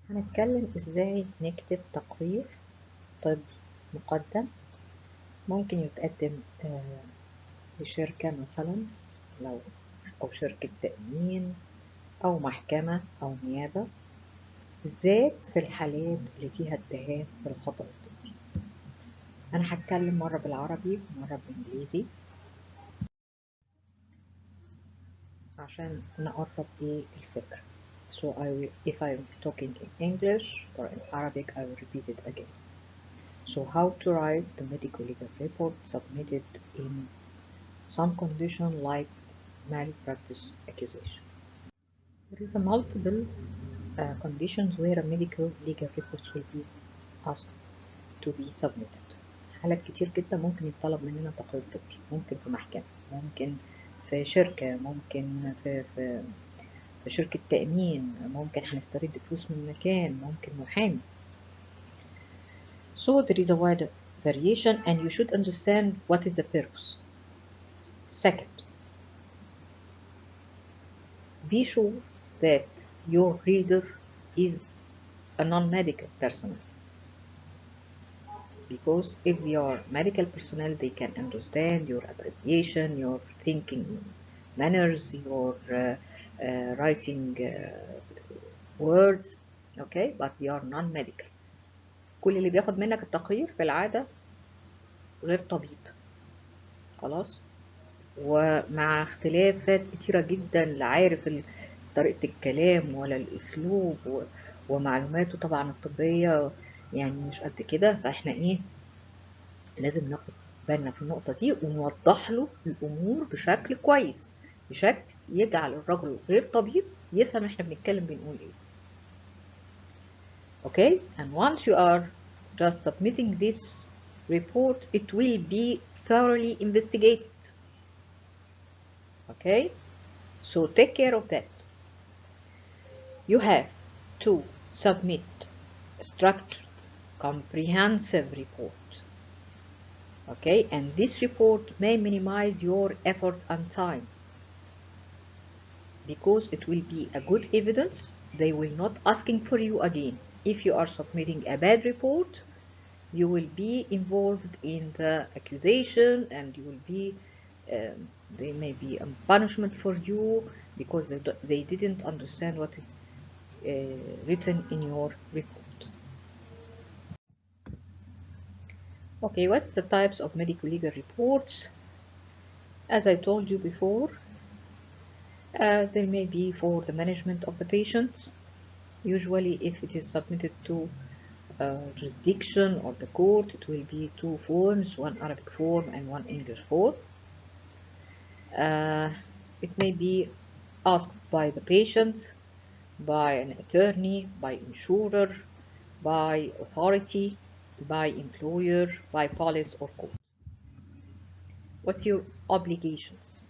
هنتكلم ازاي نكتب تقرير طبي مقدم. ممكن يتقدم لشركة مثلا، لو أو شركة تأمين أو محكمة أو نيابة، بالذات في الحالات اللي فيها اتهام بالخطأ الطبي. أنا هتكلم مرة بالعربي ومرة بالإنجليزي عشان نقرب الفكرة. So if I'm talking in English or in Arabic, I will repeat it again. So how to write the medical legal report submitted in some condition like malpractice accusation. There is a multiple conditions where a medical legal report will be asked to be submitted. حالات كتير جدا ممكن يطلب مننا تقرير طبي، ممكن في محكمة، ممكن في شركة، ممكن في شركة تأمين، ممكن هنسترد فلوس من مكان، ممكن محامي. So there is a wide variation and you should understand what is the purpose. Second, be sure that your reader is a non-medical personnel, because if they are medical personnel, they can understand your abbreviation, your thinking manners, your writing words, okay, but they are non-medical. كل اللي بياخد منك التقرير في العادة غير طبيب، خلاص، ومع اختلافات كتيرة جدا، لا عارف طريقة الكلام ولا الأسلوب ومعلوماته طبعا الطبية يعني مش قد كده. فاحنا لازم ناخد بالنا في النقطة دي ونوضح له الأمور بشكل كويس، بشكل يجعل الرجل غير طبيب يفهم احنا بنتكلم بنقول ايه. Okay, and once you are just submitting this report, it will be thoroughly investigated. Okay, so take care of that. You have to submit a structured, comprehensive report. Okay, and this report may minimize your effort and time, because it will be a good evidence. They will not asking for you again. If you are submitting a bad report, you will be involved in the accusation, and you will be there may be a punishment for you because they didn't understand what is written in your report. Okay, what's the types of medical legal reports? As I told you before, there may be for the management of the patient. Usually if it is submitted to jurisdiction or the court, it will be two forms, one Arabic form and one English form. It may be asked by the patient, by an attorney, by insurer, by authority, by employer, by police or court. What's your obligations?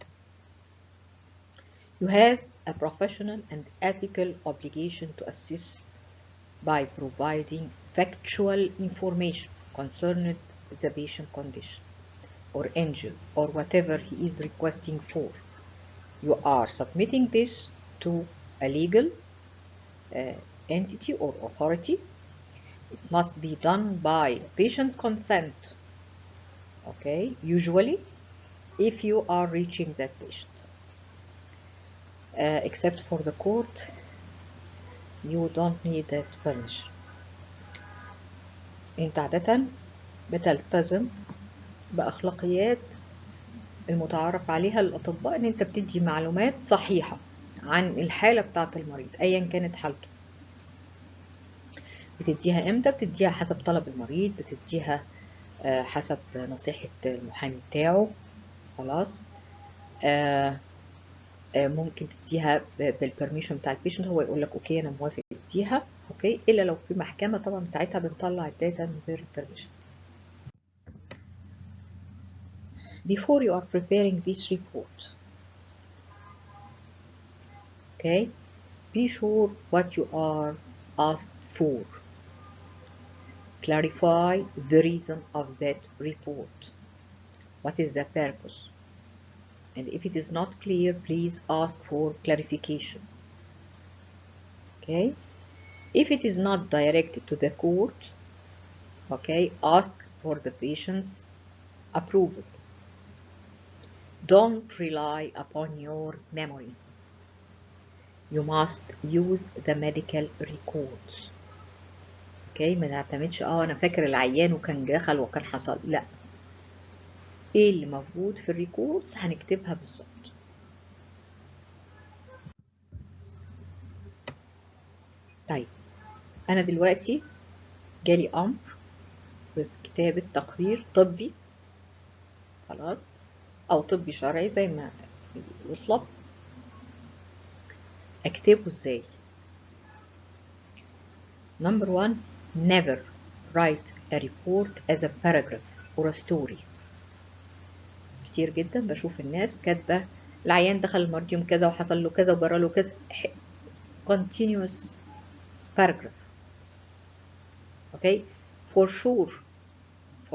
You have a professional and ethical obligation to assist by providing factual information concerning the patient condition or injury or whatever he is requesting for. You are submitting this to a legal entity or authority. It must be done by patient's consent, okay, usually if you are reaching that patient. Except for the court, you don't need that permission. انت عادة بتلتزم بأخلاقيات المتعارف عليها للأطباء، ان انت بتدي معلومات صحيحة عن الحالة بتاعة المريض ايا كانت حالته. بتديها امتى؟ بتديها حسب طلب المريض، بتديها حسب نصيحة المحامي بتاعه، خلاص. ممكن تديها بالبرميشن بتاع البيشنت، هو يقول لك اوكي انا موافق تديها، اوكي، الا لو في محكمة طبعا ساعتها بنطلع الداتا من غير البرميشن. Before you are preparing this report, okay, be sure what you are asked for. Clarify the reason of that report. What is the purpose? And if it is not clear, please ask for clarification. Okay? If it is not directed to the court, okay, ask for the patient's approval. Don't rely upon your memory. You must use the medical records. اوكي، ما نعتمدش انا فاكر العيان وكان دخل وكان حصل، لا، ايه اللي موجود في الريكوردز هنكتبها بالظبط. طيب انا دلوقتي جالي امر بكتابة تقرير طبي، خلاص، او طبي شرعي زي ما يطلب. اكتبه ازاي؟ Number 1, never write a report as a paragraph or a story. كتير جدا بشوف الناس كاتبة العيان دخل المرجم كذا وحصل له كذا وجرى له كذا، continuous paragraph. Okay, for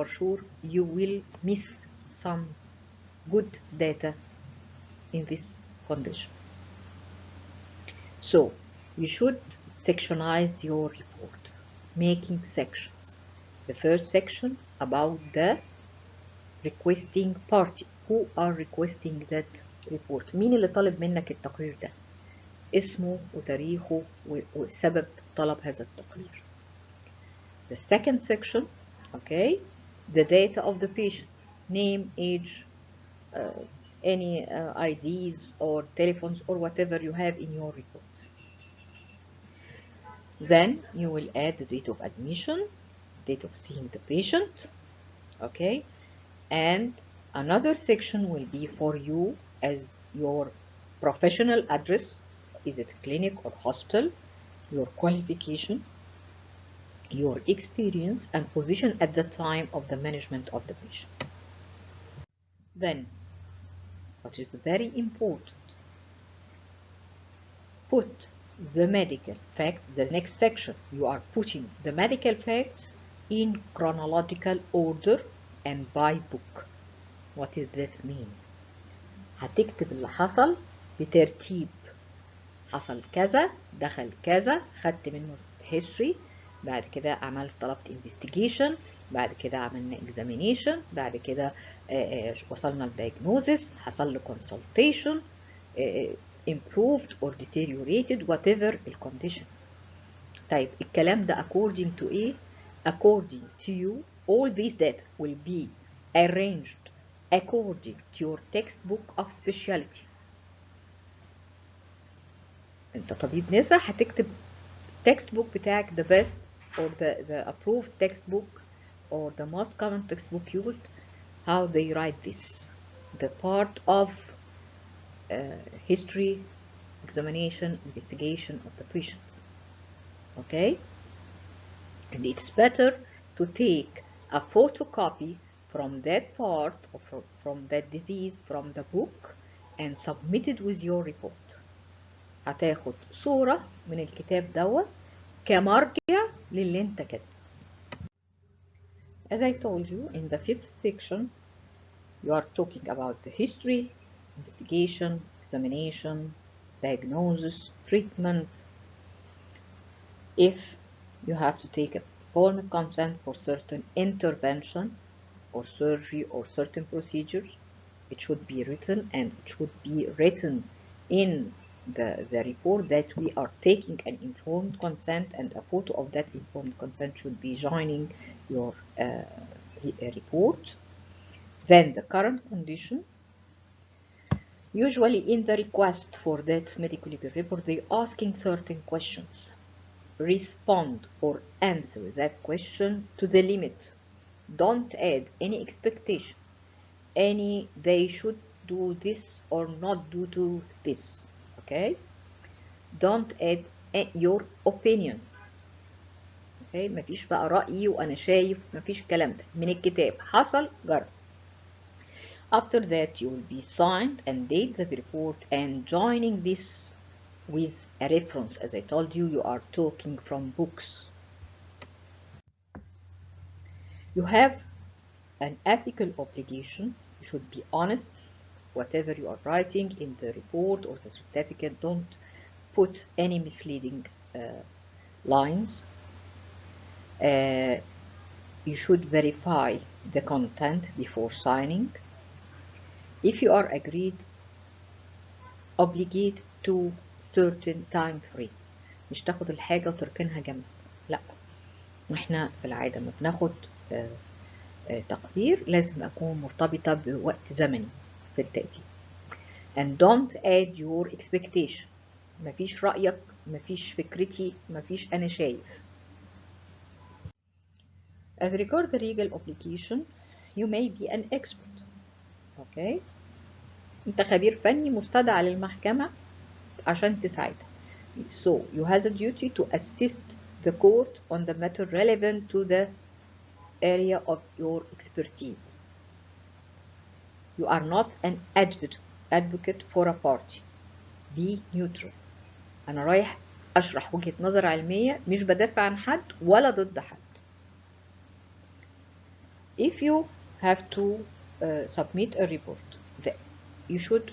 sure you will miss some good data in this condition. So you should sectionize your report, making sections. The first section about the requesting party. Who are requesting that report? مين اللي طالب منك التقرير ده؟ اسمه وتاريخه وسبب طلب هذا التقرير. The second section, okay, the data of the patient, name, age, any IDs or telephones or whatever you have in your report. Then you will add the date of admission, date of seeing the patient, okay, and another section will be for you as your professional address. Is it clinic or hospital? Your qualification, your experience and position at the time of the management of the patient. Then, what is very important, put the medical fact, the next section, you are putting the medical facts in chronological order and by book. What does that mean? هتكتب اللي حصل بترتيب، حصل كذا، دخل كذا، خدت منه history، بعد كده عملت طلبت investigation، بعد كده عملنا examination، بعد كده وصلنا ل diagnosis، حصل له consultation، improved or deteriorated whatever the condition. طيب الكلام ده according to ايه؟ According to you, all these data will be arranged according to your textbook of specialty. انت طبيب نساء هتكتب textbook بتاعك the best or the approved textbook or the most common textbook used, how they write this, the part of history, examination, investigation of the patient. Okay, and it's better to take a photocopy from that part or from that disease from the book and submit it with your report. هتاخد صورة من الكتاب دوت كمرجع للي انت كاتبه. As I told you, in the 5th section you are talking about the history, investigation, examination, diagnosis, treatment. If you have to take a formal consent for certain intervention or surgery or certain procedures, it should be written, and it should be written in the report that we are taking an informed consent, and a photo of that informed consent should be joining your report. Then the current condition. Usually in the request for that medical legal report, they are asking certain questions. Respond or answer that question to the limit. Don't add any expectation, any they should do this or not do this. Okay? Don't add your opinion. Okay? مفيش بقى رأيي وأنا شايف، مفيش الكلام ده، من الكتاب حصل جرى. After that you will be signed and date the report and joining this with a reference. As I told you, you are talking from books. You have an ethical obligation. You should be honest. Whatever you are writing in the report or the certificate, don't put any misleading lines. You should verify the content before signing. If you are agreed, obligate to certain time frame. مش تاخد الحاجة وتركنها جنب، لا، احنا في العادة ما بناخد تقرير لازم أكون مرتبطة بوقت زمني في التقديم. and don't add your expectation. مفيش رأيك، مفيش فكرتي، مفيش أنا شايف. As regard the legal obligation, you may be an expert. Okay? أنت خبير فني مستدعى للمحكمة عشان تساعدها. So you have a duty to assist the court on the matter relevant to the area of your expertise. You are not an advocate for a party. Be neutral. أنا رايح أشرح وجهة نظر علمية، مش بدافع عن حد ولا ضد حد. If you have to submit a report, you should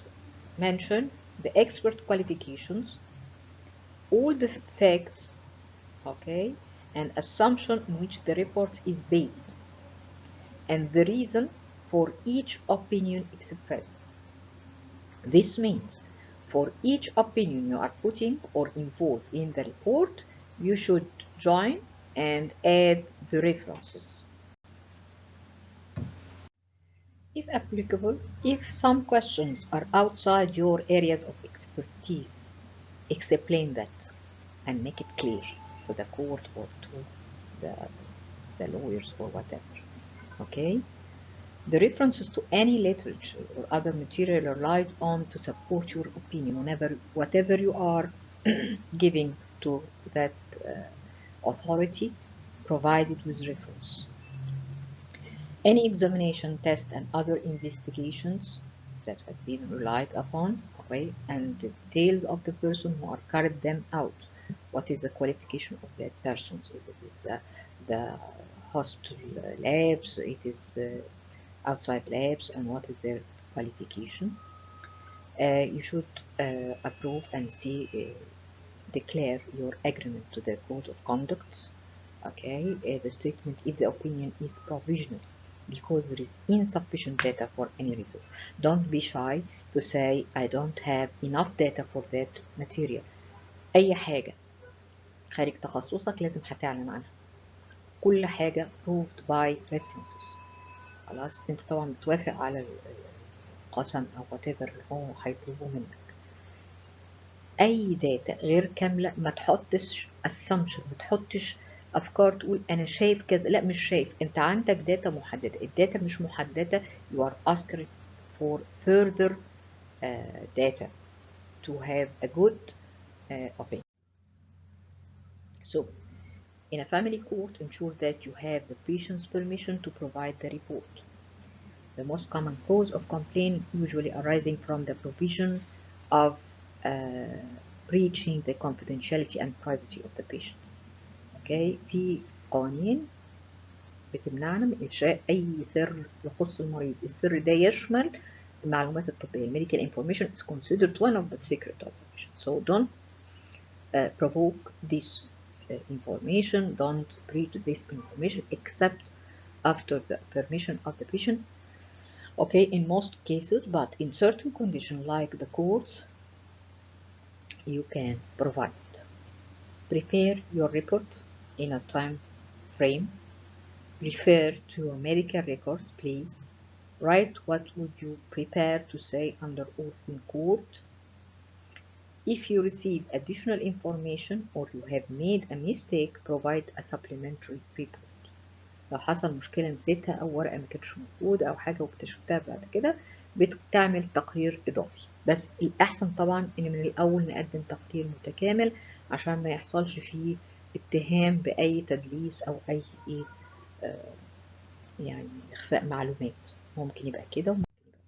mention the expert qualifications, all the facts, okay, and assumption on which the report is based, and the reason for each opinion expressed. This means for each opinion you are putting or involved in the report, you should join and add the references. If applicable, if some questions are outside your areas of expertise, explain that and make it clear to the court or to the lawyers or whatever. Okay? The references to any literature or other material relied on to support your opinion whatever you are giving to that authority, provided with reference. Any examination, test, and other investigations that have been relied upon, okay, and the details of the person who are carried them out. What is the qualification of that person? Is it the hospital labs? It is outside labs, and what is their qualification? You should approve and declare your agreement to the code of conduct. Okay, the statement if the opinion is provisional because there is insufficient data for any reasons. Don't be shy to say I don't have enough data for that material. أي حاجة خارج تخصصك لازم هتعلن عنها. كل حاجة proved by references. خلاص انت طبعا بتوافق على القسم او whatever اللي هو هيطلبوه منك. اي داتا غير كاملة ما تحطش assumption، ما تحطش افكار تقول انا شايف كذا، لا مش شايف، انت عندك داتا محددة. الداتا مش محددة you are asking for further data to have a good opinion. So in a family court, ensure that you have the patient's permission to provide the report. The most common cause of complaint usually arising from the provision of breaching the confidentiality and privacy of the patients. Okay, في قوانين بتمنعنا من إفشاء أي سر يخص المريض. السر ده يشمل المعلومات الطبية. Medical information is considered one of the secret of the patient. So don't provoke this information, don't breach this information except after the permission of the patient. Okay, in most cases, but in certain conditions like the courts, you can provide it. Prepare your report in a time frame. Refer to your medical records, please. Write what would you prepare to say under oath in court. If you receive additional information or you have made a mistake, provide a supplementary report. لو حصل مشكلة نسيتها أو ورقة ما كانتش موجودة أو حاجة واكتشفتها بعد كده بتعمل تقرير إضافي. بس الأحسن طبعا إن من الأول نقدم تقرير متكامل عشان ما يحصلش فيه اتهام بأي تدليس أو أي يعني إخفاء معلومات. ممكن يبقى كده وممكن يبقى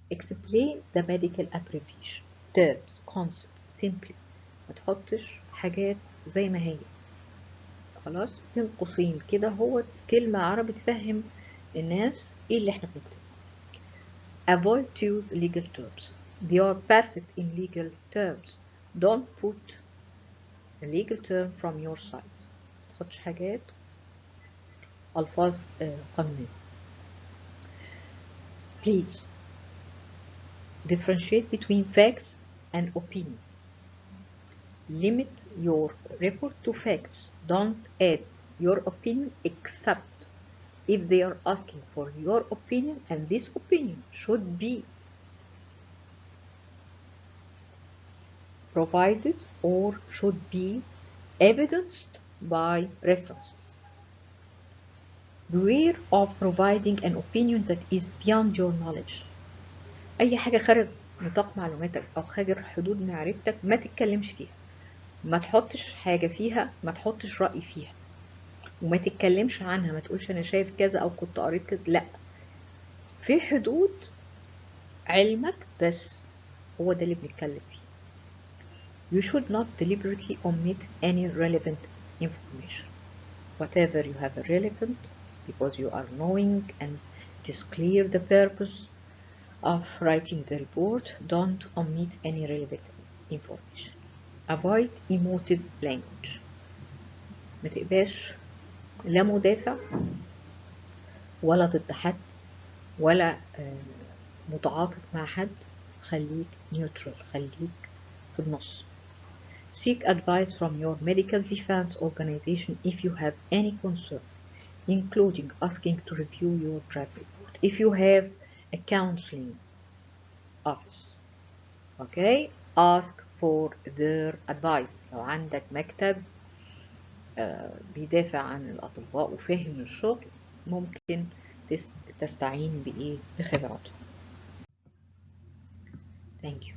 كده. Explain the medical abbreviation, terms, concepts simply. ما تحطش حاجات زي ما هي. خلاص بين قوسين كده هو كلمة عربي تفهم الناس ايه اللي احنا بنكتبه. Avoid to use legal terms. They are perfect in legal terms. Don't put a legal term from your side. متاخدش حاجات ألفاظ قانونية. Please differentiate between facts and opinion. Limit your report to facts. Don't add your opinion except if they are asking for your opinion, and this opinion should be provided or should be evidenced by references. Beware of providing an opinion that is beyond your knowledge. أي حاجة خارج نطاق معلوماتك أو خارج حدود معرفتك ما تتكلمش فيها. ما تحطش حاجة فيها، ما تحطش رأي فيها، وما تتكلمش عنها. ما تقولش أنا شايف كذا أو كنت قريت كذا، لأ، في حدود علمك بس، هو ده اللي بنتكلم فيه. You should not deliberately omit any relevant information. Whatever you have relevant, because you are knowing and it is clear the purpose of writing the report, don't omit any relevant information. Avoid emotive language. ما تبقاش لا مدافع ولا ضد حد ولا متعاطف مع حد. خليك neutral، خليك في النص. Seek advice from your medical defense organization if you have any concern, including asking to review your draft report. If you have a counseling office, okay, ask for their advice. لو عندك مكتب بيدافع عن الأطباء وفهم الشغل، ممكن تستعين بإيه؟ بخبراته. Thank you.